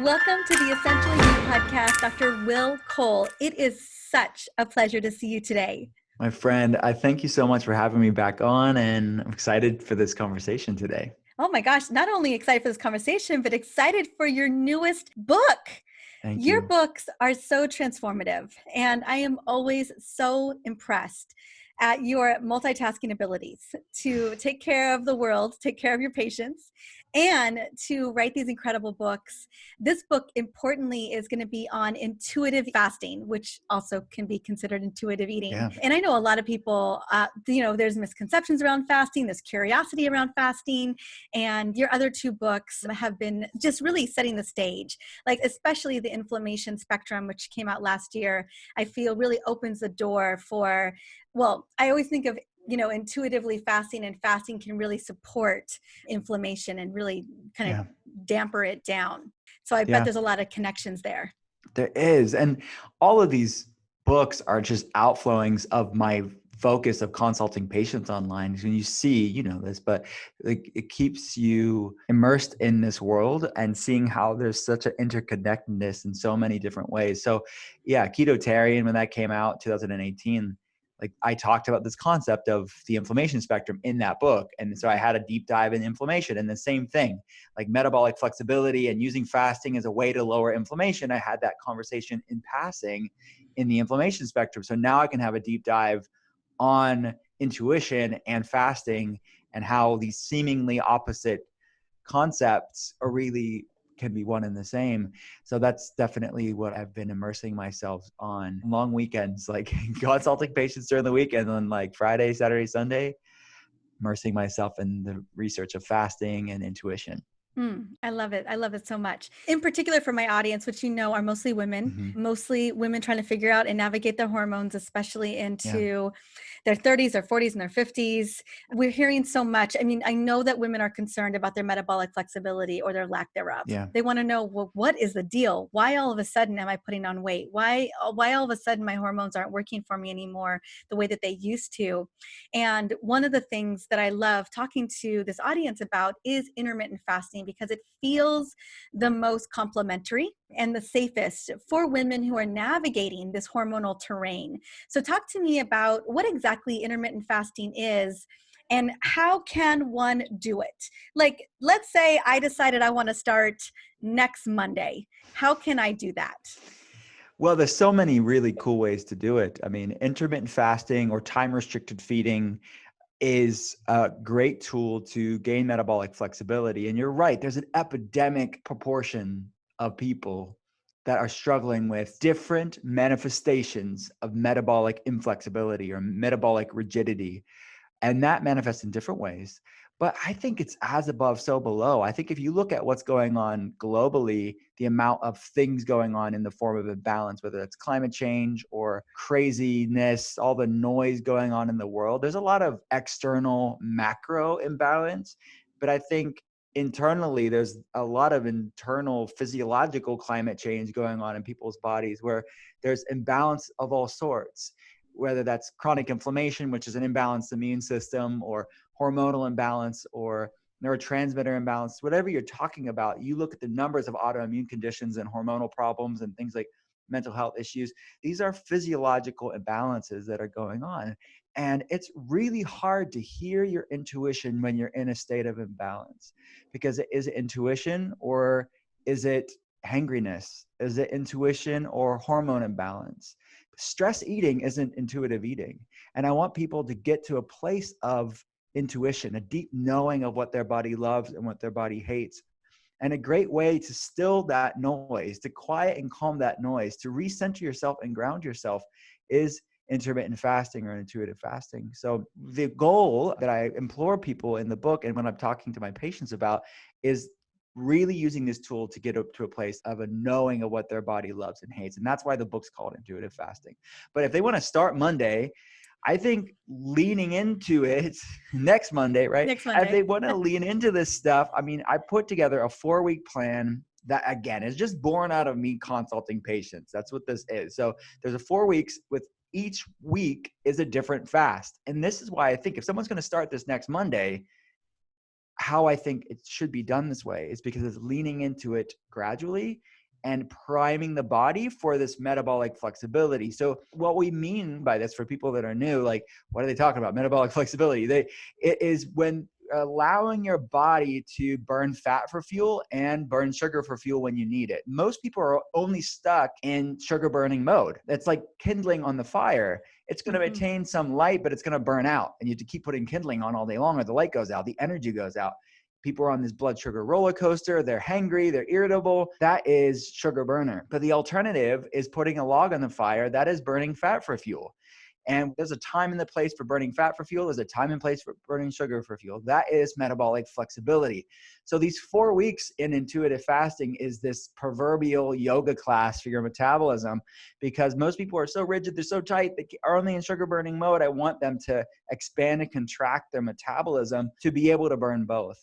Welcome to the Essentially You podcast, Dr. Will Cole. It is such a pleasure to see you today. My friend, I thank you so much for having me back on, and I'm excited for this conversation today. Oh my gosh, not only excited for this conversation, but excited for your newest book. Thank Your you. books are so transformative, and I am always so impressed at your multitasking abilities to take care of the world, take care of your patients, and to write these incredible books. This book, importantly, is going to be on intuitive fasting, which also can be considered intuitive eating. Yeah. And I know a lot of people, there's misconceptions around fasting, there's curiosity around fasting, and your other two books have been just really setting the stage, like especially the inflammation spectrum, which came out last year, I feel really opens the door for, well, I always think of intuitively fasting, and fasting can really support inflammation and really kind of Yeah. damper it down. So I bet Yeah. there's a lot of connections there. There is. And all of these books are just outflowings of my focus of consulting patients online. When you see, you know this, but like it keeps you immersed in this world and seeing how there's such an interconnectedness in so many different ways. So yeah, Ketotarian, when that came out, 2018, like I talked about this concept of the inflammation spectrum in that book. And so I had a deep dive in inflammation, and the same thing, like metabolic flexibility and using fasting as a way to lower inflammation. I had that conversation in passing in the inflammation spectrum. So now I can have a deep dive on intuition and fasting and how these seemingly opposite concepts are really can be one and the same. So that's definitely what I've been immersing myself on. Long weekends, like consulting patients during the weekend, on like Friday, Saturday, Sunday, immersing myself in the research of fasting and intuition. I love it. I love it so much. In particular for my audience, which are mostly Mm-hmm. women trying to figure out and navigate their hormones, especially Yeah. into their 30s, their 40s, and their 50s. We're hearing so much. I mean, I know that women are concerned about their metabolic flexibility or their lack thereof. Yeah. They want to know, well, what is the deal? Why all of a sudden am I putting on weight? Why all of a sudden my hormones aren't working for me anymore the way that they used to? And one of the things that I love talking to this audience about is intermittent fasting, because it feels the most complementary and the safest for women who are navigating this hormonal terrain. So talk to me about what exactly intermittent fasting is and how can one do it? Like, let's say I decided I want to start next Monday. How can I do that? Well, there's so many really cool ways to do it. I mean, intermittent fasting or time restricted feeding is a great tool to gain metabolic flexibility. And you're right, there's an epidemic proportion of people that are struggling with different manifestations of metabolic inflexibility or metabolic rigidity. And that manifests in different ways. But I think it's as above, so below. I think if you look at what's going on globally, the amount of things going on in the form of imbalance, whether it's climate change or craziness, all the noise going on in the world, there's a lot of external macro imbalance. But I think internally, there's a lot of internal physiological climate change going on in people's bodies where there's imbalance of all sorts, whether that's chronic inflammation, which is an imbalanced immune system, or hormonal imbalance, or neurotransmitter imbalance, whatever you're talking about. You look at the numbers of autoimmune conditions and hormonal problems and things like mental health issues. These are physiological imbalances that are going on. And it's really hard to hear your intuition when you're in a state of imbalance, because is it intuition or is it hangriness? Is it intuition or hormone imbalance? Stress eating isn't intuitive eating. And I want people to get to a place of intuition, a deep knowing of what their body loves and what their body hates. And a great way to still that noise, to quiet and calm that noise, to recenter yourself and ground yourself is intermittent fasting or intuitive fasting. So the goal that I implore people in the book and when I'm talking to my patients about is really using this tool to get up to a place of a knowing of what their body loves and hates. And that's why the book's called Intuitive Fasting. But if they want to start Monday, I think leaning into it next Monday, right? Next If they Monday. want to lean into this stuff, I mean, I put together a 4-week plan that, again, is just born out of me consulting patients. That's what this is. So there's a 4 weeks with each week is a different fast. And this is why I think if someone's going to start this next Monday, how I think it should be done this way is because it's leaning into it gradually and priming the body for this metabolic flexibility. So what we mean by this, for people that are new, like, what are they talking about? Metabolic flexibility. It is when allowing your body to burn fat for fuel and burn sugar for fuel when you need it. Most people are only stuck in sugar burning mode. It's like kindling on the fire. It's going to Mhm. maintain some light, but it's going to burn out. And you have to keep putting kindling on all day long, or the light goes out, the energy goes out. People are on this blood sugar roller coaster. They're hangry, they're irritable. That is sugar burner. But the alternative is putting a log on the fire that is burning fat for fuel. And there's a time and the place for burning fat for fuel. There's a time and place for burning sugar for fuel. That is metabolic flexibility. So these 4 weeks in intuitive fasting is this proverbial yoga class for your metabolism, because most people are so rigid, they're so tight, they are only in sugar burning mode. I want them to expand and contract their metabolism to be able to burn both.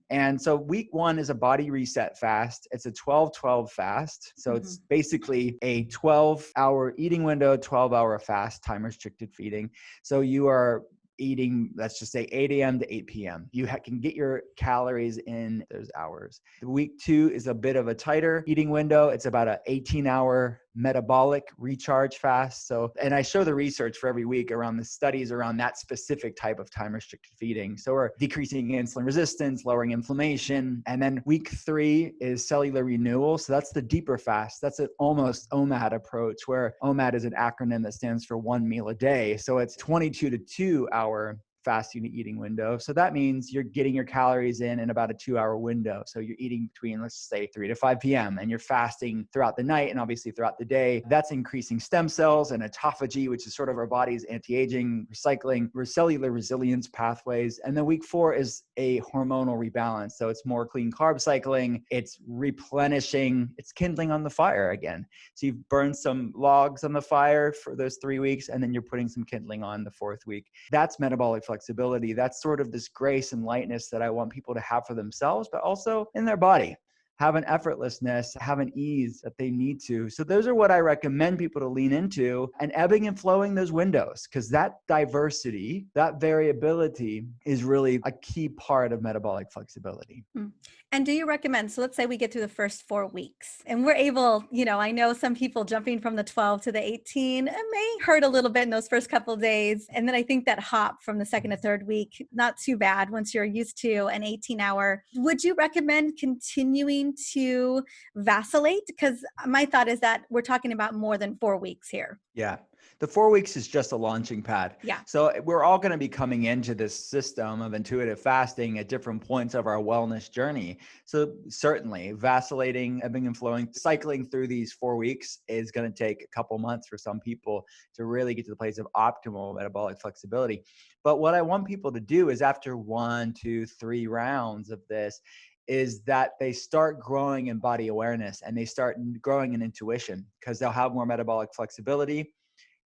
And so week 1 is a body reset fast. It's a 12-12 fast. So it's Mhm. basically a 12-hour eating window, 12-hour fast, time restricted feeding. So you are eating, let's just say 8 a.m. to 8 p.m. You can get your calories in those hours. The week 2 is a bit of a tighter eating window. It's about an 18-hour metabolic recharge fast. So, and I show the research for every week around the studies around that specific type of time restricted feeding. So we're decreasing insulin resistance, lowering inflammation. And then week 3 is cellular renewal. So that's the deeper fast. That's an almost OMAD approach, where OMAD is an acronym that stands for 1 meal a day. So it's 22 to 2-hour fasting to eating window. So that means you're getting your calories in about a 2-hour window. So you're eating between, let's say, 3 to 5 p.m. and you're fasting throughout the night and obviously throughout the day. That's increasing stem cells and autophagy, which is sort of our body's anti-aging, recycling, cellular resilience pathways. And then week 4 is a hormonal rebalance. So it's more clean carb cycling. It's replenishing, it's kindling on the fire again. So you've burned some logs on the fire for those 3 weeks, and then you're putting some kindling on the 4th week. That's metabolic flexibility. That's sort of this grace and lightness that I want people to have for themselves, but also in their body. Have an effortlessness, have an ease that they need to. So those are what I recommend people to lean into, and ebbing and flowing those windows, because that diversity, that variability is really a key part of metabolic flexibility. Mm. And do you recommend, so let's say we get through the first 4 weeks and we're able, I know some people jumping from the 12 to the 18, it may hurt a little bit in those first couple of days. And then I think that hop from the second to third week, not too bad once you're used to an 18-hour. Would you recommend continuing to vacillate? Because my thought is that we're talking about more than 4 weeks here. Yeah. The 4 weeks is just a launching pad. Yeah. So we're all going to be coming into this system of intuitive fasting at different points of our wellness journey. So certainly vacillating, ebbing and flowing, cycling through these 4 weeks is going to take a couple months for some people to really get to the place of optimal metabolic flexibility. But what I want people to do is, after 1, 2, 3 rounds of this, is that they start growing in body awareness and they start growing in intuition, because they'll have more metabolic flexibility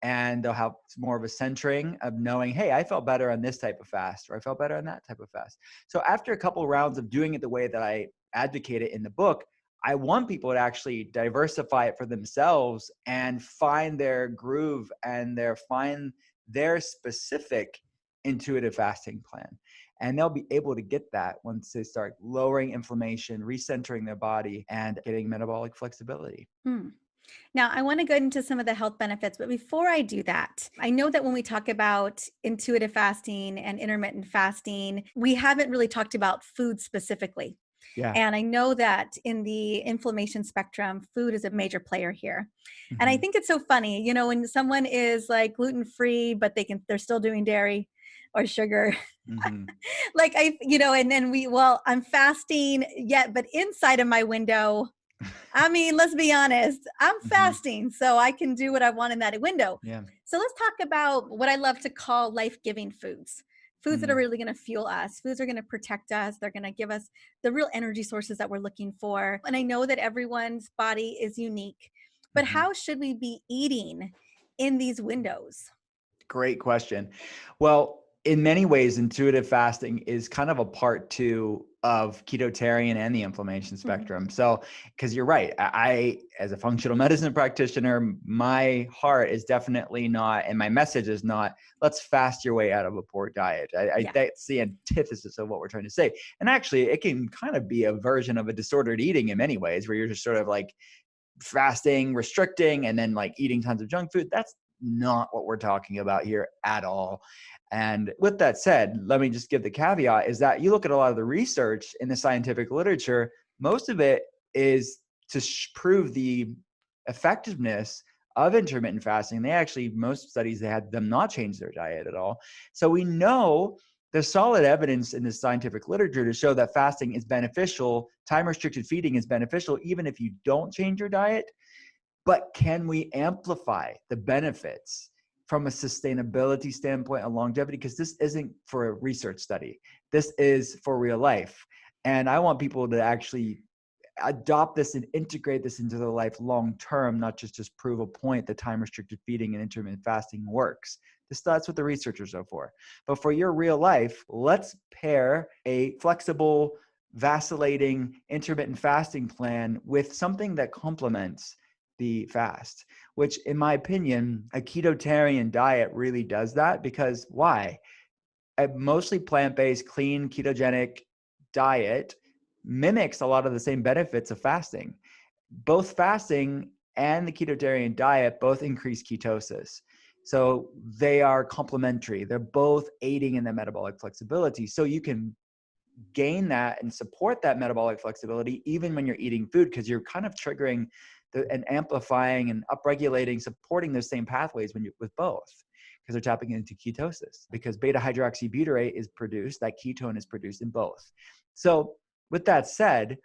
and they'll have more of a centering of knowing, hey, I felt better on this type of fast, or I felt better on that type of fast. So after a couple of rounds of doing it the way that I advocate it in the book, I want people to actually diversify it for themselves and find their groove and find their specific intuitive fasting plan. And they'll be able to get that once they start lowering inflammation, recentering their body, and getting metabolic flexibility. Hmm. Now, I want to go into some of the health benefits, but before I do that, I know that when we talk about intuitive fasting and intermittent fasting, we haven't really talked about food specifically. Yeah. And I know that in the inflammation spectrum, food is a major player here. And I Mhm. think it's so funny, when someone is like gluten-free, but they're still doing dairy or sugar. Mhm. Like and then I'm fasting yet, but inside of my window, I mean, let's be honest, I'm Mhm. fasting, so I can do what I want in that window. Yeah. So let's talk about what I love to call life-giving foods. Foods that are Mm. really going to fuel us. Foods are going to protect us. They're going to give us the real energy sources that we're looking for. And I know that everyone's body is unique, but Mhm. how should we be eating in these windows? Great question. Well, in many ways, intuitive fasting is kind of a part 2 of ketotarian and the inflammation spectrum. So, because you're right, as a functional medicine practitioner, my heart is definitely not, and my message is not, let's fast your way out of a poor diet. Yeah. That's the antithesis of what we're trying to say. And actually, it can kind of be a version of a disordered eating in many ways, where you're just sort of like fasting, restricting, and then like eating tons of junk food. That's not what we're talking about here at all. And with that said, let me just give the caveat is that you look at a lot of the research in the scientific literature, most of it is to prove the effectiveness of intermittent fasting. They actually, most studies, they had them not change their diet at all. So we know there's solid evidence in the scientific literature to show that fasting is beneficial. Time restricted feeding is beneficial, even if you don't change your diet. But can we amplify the benefits from a sustainability standpoint and longevity? Because this isn't for a research study. This is for real life. And I want people to actually adopt this and integrate this into their life long term, not just prove a point that time restricted feeding and intermittent fasting works. That's what the researchers are for. But for your real life, let's pair a flexible, vacillating intermittent fasting plan with something that complements the fast, which in my opinion, a ketotarian diet really does that. Because why? A mostly plant-based, clean, ketogenic diet mimics a lot of the same benefits of fasting. Both fasting and the ketotarian diet both increase ketosis. So they are complementary. They're both aiding in the metabolic flexibility. So you can gain that and support that metabolic flexibility even when you're eating food, because you're kind of triggering and amplifying and upregulating, supporting those same pathways with both, because they're tapping into ketosis, because beta hydroxybutyrate is produced, that ketone is produced in both. So with that said,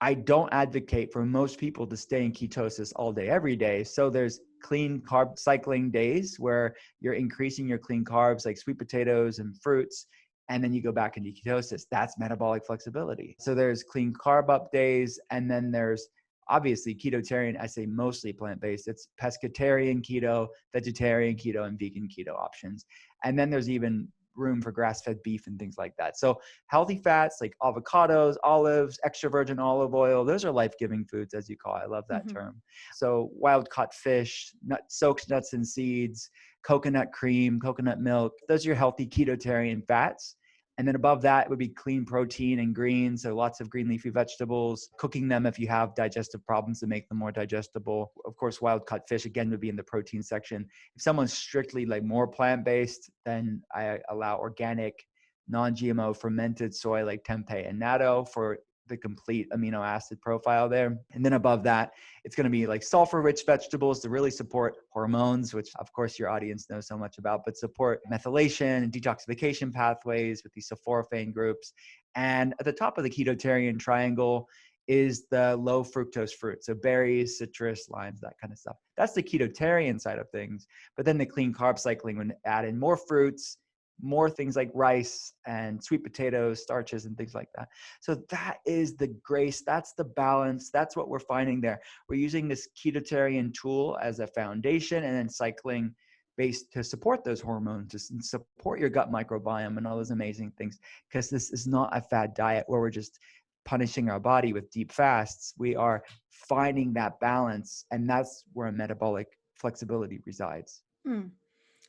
I don't advocate for most people to stay in ketosis all day, every day. So there's clean carb cycling days where you're increasing your clean carbs like sweet potatoes and fruits, and then you go back into ketosis. That's metabolic flexibility. So there's clean carb up days, and then there's obviously ketotarian. I say mostly plant-based. It's pescatarian keto, vegetarian keto, and vegan keto options. And then there's even room for grass-fed beef and things like that. So healthy fats like avocados, olives, extra virgin olive oil, those are life-giving foods, as you call it. I love that Mm-hmm. term. So wild caught fish, soaked nuts and seeds, coconut cream, coconut milk, those are your healthy ketotarian fats. And then above that would be clean protein and greens. So lots of green leafy vegetables, cooking them if you have digestive problems to make them more digestible. Of course, wild caught fish, again, would be in the protein section. If someone's strictly like more plant-based, then I allow organic, non-GMO fermented soy like tempeh and natto for the complete amino acid profile there. And then above that, it's going to be like sulfur-rich vegetables to really support hormones, which of course your audience knows so much about, but support methylation and detoxification pathways with these sulforaphane groups. And at the top of the ketotarian triangle is the low fructose fruit. So berries, citrus, limes, that kind of stuff. That's the ketotarian side of things. But then the clean carb cycling would add in more fruits, more things like rice and sweet potatoes, starches, and things like that. So that is the grace, that's the balance, that's what we're finding there. We're using this ketotarian tool as a foundation, and then cycling based to support those hormones, to support your gut microbiome and all those amazing things. Because this is not a fad diet where we're just punishing our body with deep fasts. We are finding that balance, and that's where metabolic flexibility resides. Mm.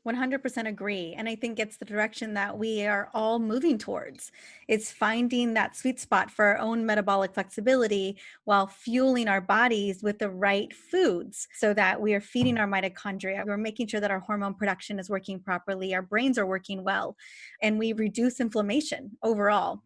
100% agree. And I think it's the direction that we are all moving towards. It's finding that sweet spot for our own metabolic flexibility while fueling our bodies with the right foods so that we are feeding our mitochondria. We're making sure that our hormone production is working properly, our brains are working well, and we reduce inflammation overall,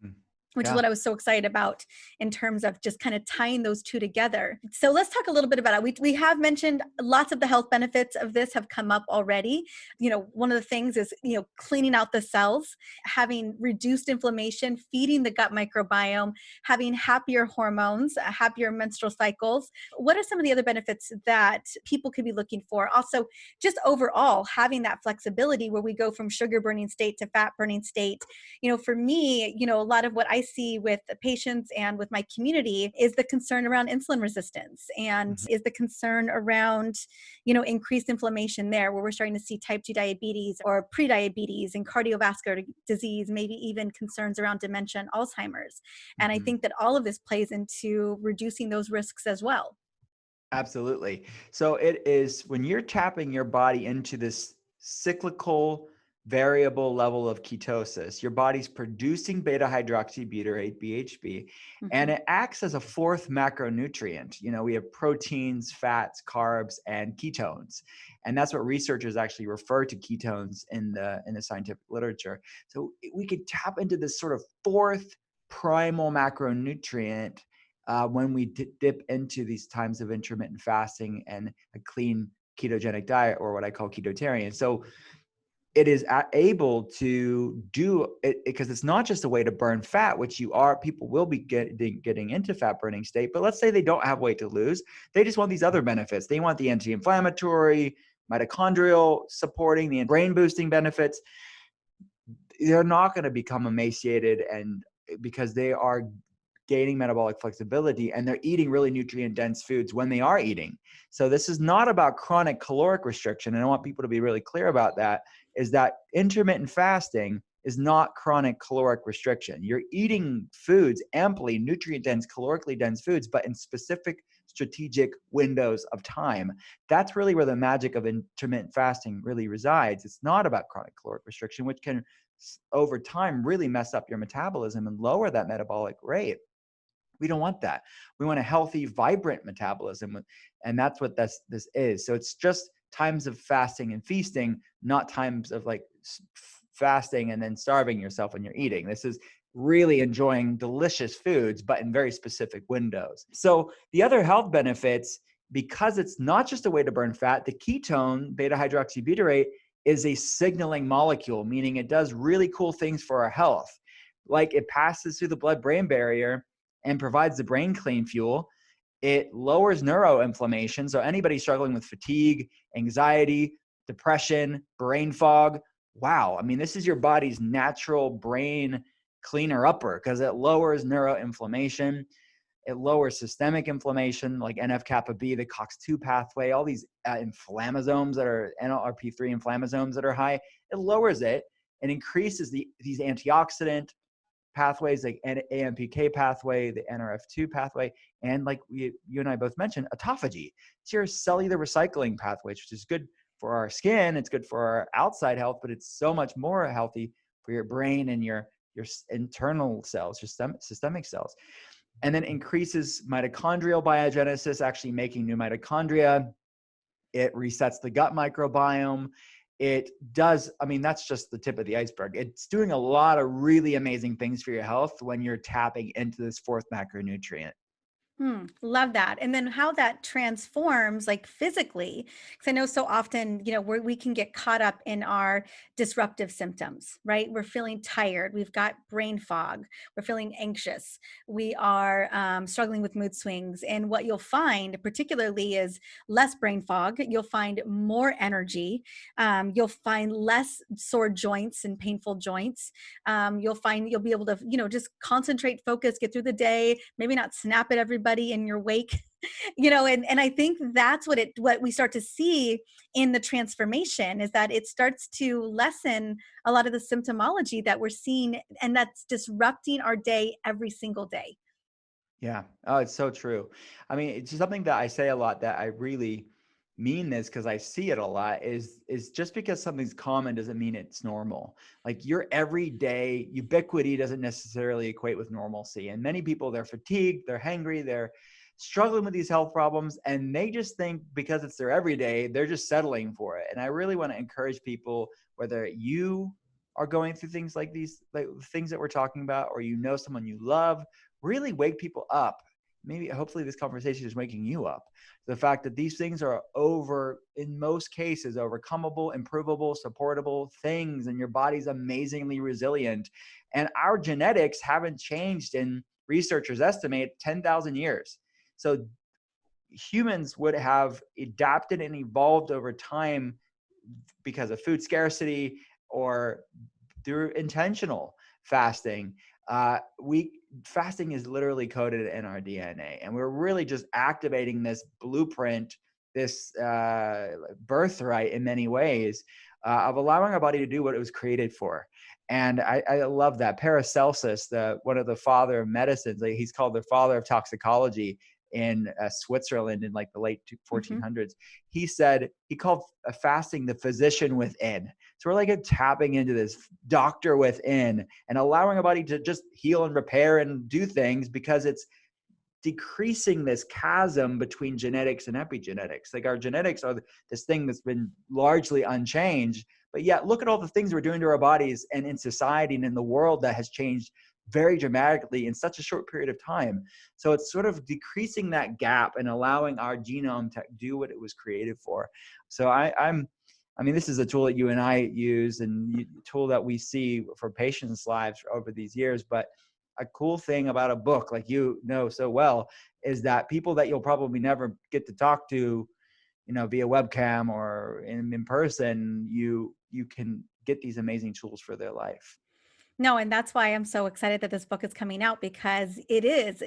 which is Yeah. what I was so excited about in terms of just kind of tying those two together. So let's talk a little bit about it. We have mentioned lots of the health benefits of this have come up already. One of the things is, cleaning out the cells, having reduced inflammation, feeding the gut microbiome, having happier hormones, happier menstrual cycles. What are some of the other benefits that people could be looking for? Also, just overall, having that flexibility where we go from sugar burning state to fat burning state. For me, a lot of what I I see with the patients and with my community is the concern around insulin resistance, and Mhm. is the concern around, increased inflammation there, where we're starting to see type 2 diabetes or prediabetes and cardiovascular disease, maybe even concerns around dementia and Alzheimer's. And I Mhm. think that all of this plays into reducing those risks as well. Absolutely. So it is when you're tapping your body into this cyclical variable level of ketosis, your body's producing beta hydroxybutyrate, BHB, and Mhm. it acts as a fourth macronutrient. We have proteins, fats, carbs, and ketones. And that's what researchers actually refer to ketones in the scientific literature. So we could tap into this sort of fourth primal macronutrient when we dip into these times of intermittent fasting and a clean ketogenic diet, or what I call ketotarian. So it is able to do it because it's not just a way to burn fat, which people will be getting into fat burning state. But let's say they don't have weight to lose. They just want these other benefits. They want the anti-inflammatory, mitochondrial supporting, the brain boosting benefits. They're not going to become emaciated, and because they are gaining metabolic flexibility and they're eating really nutrient dense foods when they are eating. So this is not about chronic caloric restriction. And I want people to be really clear about that, is that intermittent fasting is not chronic caloric restriction. You're eating foods, amply nutrient dense, calorically dense foods, but in specific strategic windows of time. That's really where the magic of intermittent fasting really resides. It's not about chronic caloric restriction, which can over time really mess up your metabolism and lower that metabolic rate. We don't want that. We want a healthy, vibrant metabolism. And that's what this is. So it's just times of fasting and feasting, not times of like fasting and then starving yourself when you're eating. This is really enjoying delicious foods, but in very specific windows. So the other health benefits, because it's not just a way to burn fat, the ketone, beta hydroxybutyrate, is a signaling molecule, meaning it does really cool things for our health. Like it passes through the blood-brain barrier and provides the brain clean fuel. It lowers neuroinflammation. So anybody struggling with fatigue, anxiety, depression, brain fog, wow. I mean, this is your body's natural brain cleaner upper because it lowers neuroinflammation. It lowers systemic inflammation like NF-kappa B, the COX-2 pathway, all these inflammasomes that are NLRP3 inflammasomes that are high. It lowers it and increases these antioxidant pathways like AMPK pathway, the NRF2 pathway, and like you and I both mentioned, autophagy. It's your cellular recycling pathway, which is good for our skin. It's good for our outside health, but it's so much more healthy for your brain and your internal cells, your systemic cells. And then increases mitochondrial biogenesis, actually making new mitochondria. It resets the gut microbiome. It does, I mean, that's just the tip of the iceberg. It's doing a lot of really amazing things for your health when you're tapping into this fourth macronutrient. Love that. And then how that transforms, like physically, because I know so often, we can get caught up in our disruptive symptoms, right? We're feeling tired. We've got brain fog. We're feeling anxious. We are struggling with mood swings. And what you'll find, particularly, is less brain fog. You'll find more energy. You'll find less sore joints and painful joints. You'll find you'll be able to, just concentrate, focus, get through the day, maybe not snap at everybody in your wake. And I think that's what we start to see in the transformation, is that it starts to lessen a lot of the symptomology that we're seeing, and that's disrupting our day every single day. Yeah. Oh, it's so true. I mean, it's something that I say a lot that I really mean this because I see it a lot is just because something's common doesn't mean it's normal. Like your everyday ubiquity doesn't necessarily equate with normalcy. And many people, they're fatigued, they're hangry, they're struggling with these health problems, and they just think because it's their everyday, they're just settling for it. And I really want to encourage people, whether you are going through things like these, like things that we're talking about, or someone you love, really wake people up. Maybe hopefully this conversation is waking you up. The fact that these things are in most cases, overcomable, improvable, supportable things, and your body's amazingly resilient. And our genetics haven't changed in, researchers estimate, 10,000 years. So humans would have adapted and evolved over time because of food scarcity or through intentional fasting. we fasting is literally coded in our DNA, and we're really just activating this blueprint, this birthright in many ways, of allowing our body to do what it was created for. And I love that. Paracelsus, one of the father of medicines, like he's called the father of toxicology in Switzerland in like the late Hmm. 1400s. He said he called fasting the physician within. So we're like tapping into this doctor within and allowing our body to just heal and repair and do things, because it's decreasing this chasm between genetics and epigenetics. Like our genetics are this thing that's been largely unchanged, but yet look at all the things we're doing to our bodies and in society and in the world that has changed very dramatically in such a short period of time. So it's sort of decreasing that gap and allowing our genome to do what it was created for. So I mean, this is a tool that you and I use, and a tool that we see for patients' lives over these years. But a cool thing about a book, like you know so well, is that people that you'll probably never get to talk to, via webcam or in person, you can get these amazing tools for their life. No, and that's why I'm so excited that this book is coming out, because it is,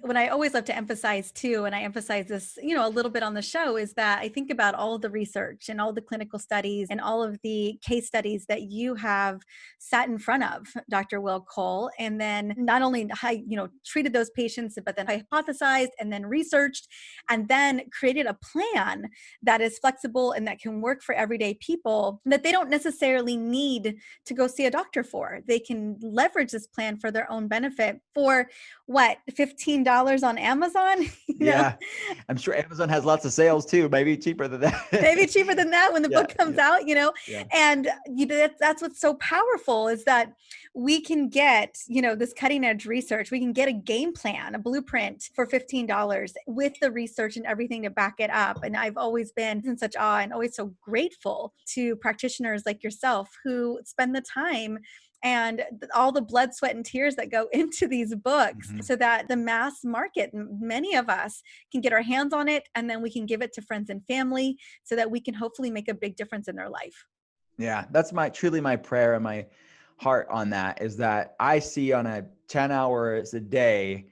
what I always love to emphasize too, and I emphasize this, a little bit on the show, is that I think about all the research and all the clinical studies and all of the case studies that you have sat in front of, Dr. Will Cole, and then not only, treated those patients, but then hypothesized and then researched and then created a plan that is flexible and that can work for everyday people, that they don't necessarily need to go see a doctor for. They can leverage this plan for their own benefit for what, $15 on Amazon, Yeah, I'm sure Amazon has lots of sales too, maybe cheaper than maybe that. cheaper than that when the Yeah, book comes yeah, out. yeah. And that's what's so powerful, is that we can get, this cutting edge research. We can get a game plan, a blueprint for $15 with the research and everything to back it up. And I've always been in such awe and always so grateful to practitioners like yourself who spend the time and all the blood, sweat, and tears that go into these books Mhm. so that the mass market, many of us, can get our hands on it, and then we can give it to friends and family so that we can hopefully make a big difference in their life. Yeah, that's truly my prayer and my heart on that, is that I see on a 10 hours a day,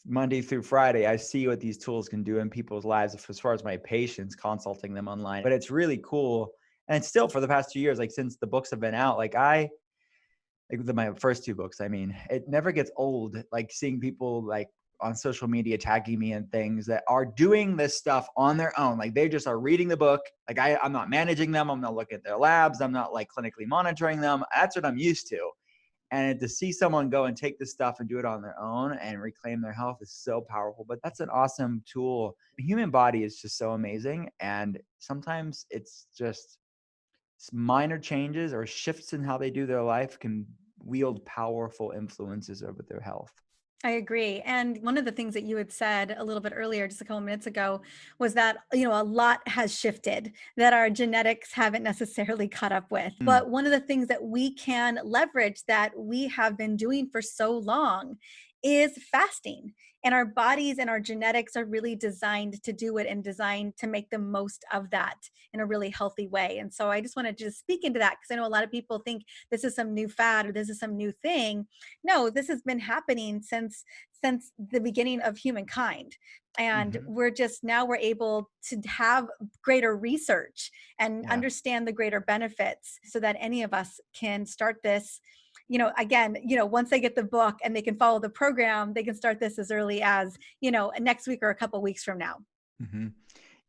Monday through Friday, I see what these tools can do in people's lives as far as my patients, consulting them online. But it's really cool. And still for the past 2 years, like since the books have been out, my first two books, I mean, it never gets old, like seeing people like on social media tagging me and things that are doing this stuff on their own. Like they just are reading the book. Like I'm not managing them. I'm not looking at their labs. I'm not like clinically monitoring them. That's what I'm used to. And to see someone go and take this stuff and do it on their own and reclaim their health is so powerful. But that's an awesome tool. The human body is just so amazing. And sometimes it's just minor changes or shifts in how they do their life can wield powerful influences over their health. I agree. And one of the things that you had said a little bit earlier, just a couple of minutes ago, was that, a lot has shifted that our genetics haven't necessarily caught up with. Mm, But one of the things that we can leverage that we have been doing for so long is fasting. And our bodies and our genetics are really designed to do it and designed to make the most of that in a really healthy way. And so I just wanted to just speak into that, because I know a lot of people think this is some new fad or this is some new thing. No, this has been happening since the beginning of humankind, and mhm. we're able to have greater research and Yeah. understand the greater benefits so that any of us can start this. Again, once they get the book and they can follow the program, they can start this as early as, next week or a couple weeks from now. hmm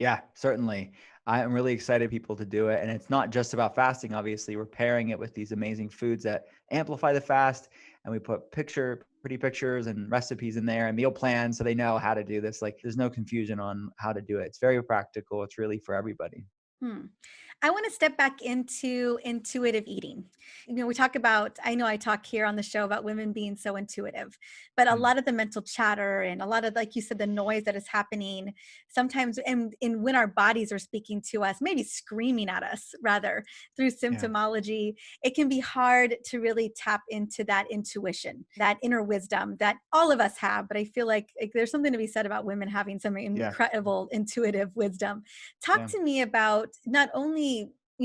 Yeah, certainly. I'm really excited people to do it. And it's not just about fasting, obviously. We're pairing it with these amazing foods that amplify the fast. And we put pretty pictures and recipes in there and meal plans so they know how to do this. Like there's no confusion on how to do it. It's very practical. It's really for everybody. Hmm. I want to step back into intuitive eating. We talk about, I know I talk here on the show about women being so intuitive, but a Mm, lot of the mental chatter and a lot of, like you said, the noise that is happening sometimes in when our bodies are speaking to us, maybe screaming at us rather through yeah. symptomology, it can be hard to really tap into that intuition, that inner wisdom that all of us have. But I feel like there's something to be said about women having some Yeah. incredible intuitive wisdom. Talk Yeah. to me about not only,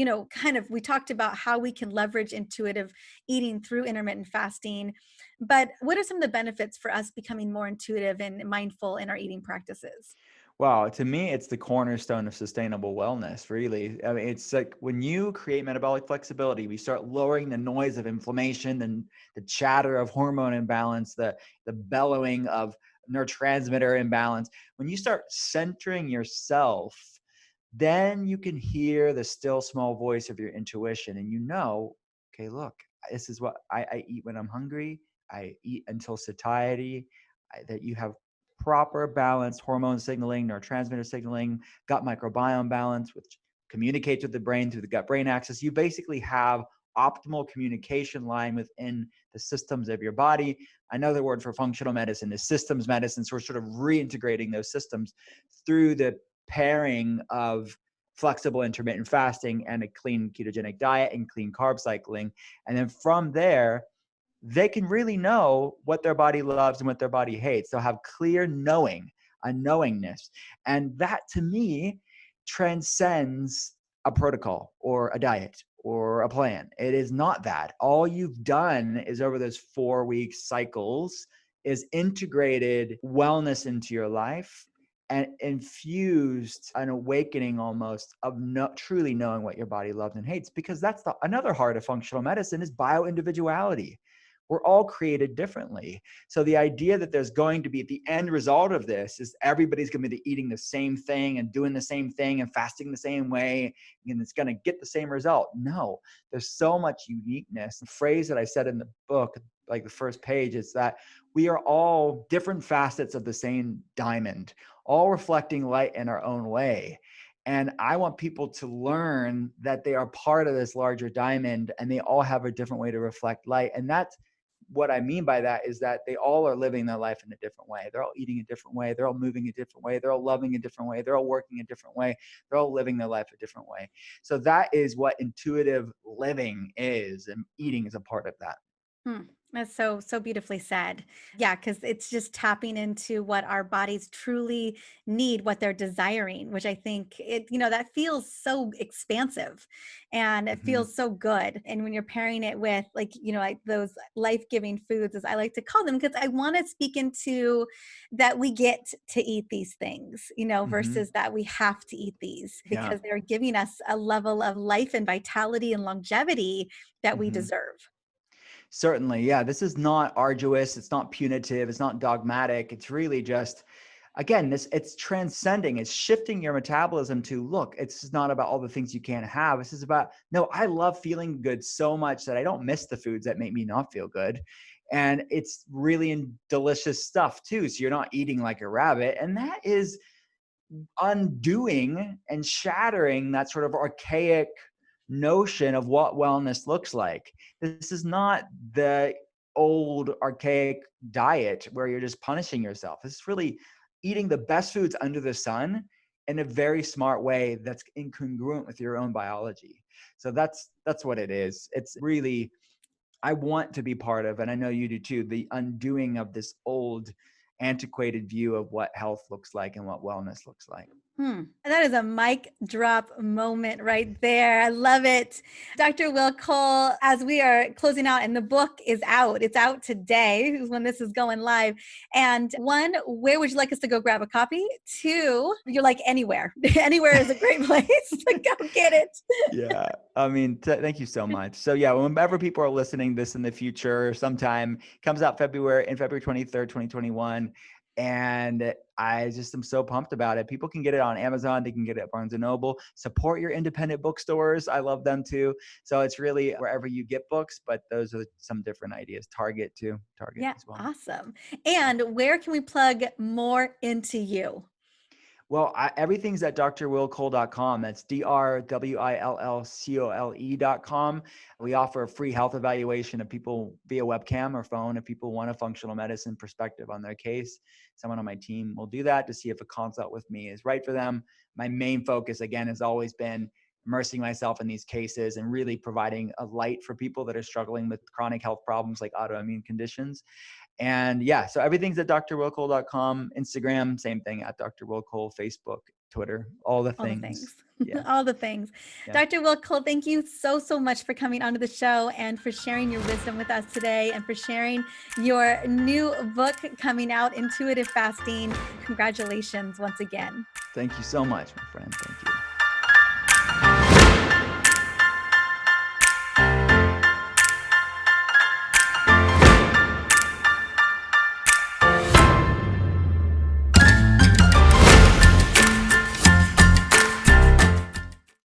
kind of we talked about how we can leverage intuitive eating through intermittent fasting, but what are some of the benefits for us becoming more intuitive and mindful in our eating practices? Wow, to me, it's the cornerstone of sustainable wellness, really. I mean, it's like when you create metabolic flexibility, we start lowering the noise of inflammation and the chatter of hormone imbalance, the bellowing of neurotransmitter imbalance. When you start centering yourself, then you can hear the still small voice of your intuition and okay, look, this is what I eat when I'm hungry. I eat until satiety. That you have proper balanced hormone signaling, neurotransmitter signaling, gut microbiome balance, which communicates with the brain through the gut brain axis. You basically have optimal communication line within the systems of your body. Another word for functional medicine is systems medicine. So we're sort of reintegrating those systems through the pairing of flexible intermittent fasting and a clean ketogenic diet and clean carb cycling. And then from there, they can really know what their body loves and what their body hates. They'll have clear knowing, a knowingness. And that to me transcends a protocol or a diet or a plan. It is not that. All you've done is over those 4 week cycles is integrated wellness into your life and infused an awakening almost of truly knowing what your body loves and hates, because that's another heart of functional medicine is bio-individuality. We're all created differently. So the idea that there's going to be the end result of this is everybody's going to be eating the same thing and doing the same thing and fasting the same way, and it's going to get the same result. No, there's so much uniqueness. The phrase that I said in the book, like the first page, is that we are all different facets of the same diamond, all reflecting light in our own way. And I want people to learn that they are part of this larger diamond and they all have a different way to reflect light. And that's what I mean by that is that they all are living their life in a different way. They're all eating a different way. They're all moving a different way. They're all loving a different way. They're all working a different way. They're all living their life a different way. So that is what intuitive living is, and eating is a part of that. Hmm. That's so beautifully said. Yeah, because it's just tapping into what our bodies truly need, what they're desiring, which I think that feels so expansive and it Mm-hmm. feels so good. And when you're pairing it with like those life-giving foods, as I like to call them, because I want to speak into that we get to eat these things, Mm-hmm. versus that we have to eat these Yeah. because they're giving us a level of life and vitality and longevity that we Mm-hmm. deserve. Certainly. Yeah. This is not arduous. It's not punitive. It's not dogmatic. It's really just, again, it's transcending. It's shifting your metabolism to look, it's not about all the things you can't have. This is about, no, I love feeling good so much that I don't miss the foods that make me not feel good. And it's really delicious stuff too. So you're not eating like a rabbit. And that is undoing and shattering that sort of archaic notion of what wellness looks like. This is not the old archaic diet where you're just punishing yourself. This is really eating the best foods under the sun in a very smart way that's incongruent with your own biology. So that's what it is. It's really, I want to be part of, and I know you do too, the undoing of this old antiquated view of what health looks like and what wellness looks like. That is a mic drop moment right there. I love it. Dr. Will Cole, as we are closing out, and the book is out, it's out today when this is going live. And one, where would you like us to go grab a copy? Two, you're like anywhere. Anywhere is a great place to go get it. Yeah. I mean, thank you so much. So yeah, whenever people are listening this in the future, sometime comes out February 23rd, 2021. And I just am so pumped about it. People can get it on Amazon. They can get it at Barnes and Noble. Support your independent bookstores. I love them too. So it's really wherever you get books, but those are some different ideas. Target too. Target Yeah, as well. awesome. And where can we plug more into you? Well, everything's at drwillcole.com. That's drwillcole.com. We offer a free health evaluation of people via webcam or phone if people want a functional medicine perspective on their case. Someone on my team will do that to see if a consult with me is right for them. My main focus, again, has always been immersing myself in these cases and really providing a light for people that are struggling with chronic health problems like autoimmune conditions. And yeah, so everything's at drwillcole.com, Instagram, same thing at Dr. Will Cole, Facebook, Twitter, all the All the things. things. Yeah. All the things. Yeah. Dr. Will Cole, thank you so, so much for coming onto the show and for sharing your wisdom with us today and for sharing your new book coming out, Intuitive Fasting. Congratulations once again. Thank you so much, my friend. Thank you.